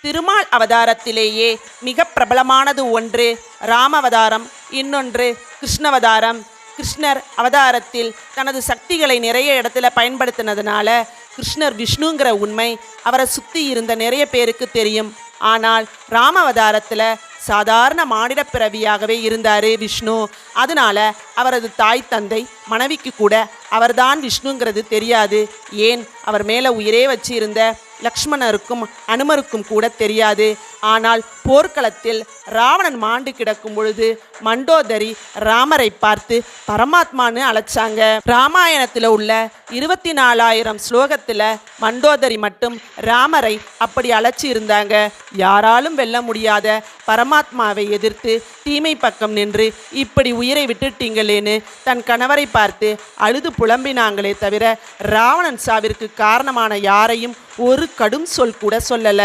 திருமால் அவதாரத்திலேயே மிக பிரபலமானது ஒன்று ராமவதாரம், இன்னொன்று கிருஷ்ணவதாரம். கிருஷ்ணர் அவதாரத்தில் தனது சக்திகளை நிறைய இடத்துல பயன்படுத்தினதுனால கிருஷ்ணர் விஷ்ணுங்கிற உண்மை அவரை சுற்றி இருந்த நிறைய பேருக்கு தெரியும். ஆனால் ராமவதாரத்தில் சாதாரண மானிட பிறவியாகவே இருந்தார் விஷ்ணு. அதனால அவரது தாய் தந்தை மனைவிக்கு கூட அவர்தான் விஷ்ணுங்கிறது தெரியாது. ஏன் அவர் மேலே உயிரே வச்சு இருந்த லக்ஷ்மணருக்கும் அனுமருக்கும் கூட தெரியாது. ஆனால் போர்க்களத்தில் ராவணன் மாண்டு கிடக்கும் பொழுது மண்டோதரி ராமரை பார்த்து பரமாத்மான்னு அழைச்சாங்க. ராமாயணத்தில் உள்ள 24,000 ஸ்லோகத்தில் மண்டோதரி மட்டும் ராமரை அப்படி அழைச்சி இருந்தாங்க. யாராலும் வெல்ல முடியாத பரமாத்மாவை எதிர்த்து தீமை பக்கம் நின்று இப்படி உயிரை விட்டுட்டீங்களேன்னு தன் கணவரை பார்த்து அழுது புலம்பினாங்களே தவிர ராவணன் சாவிற்கு காரணமான யாரையும் ஒரு கடும் சொல் கூட சொல்லல.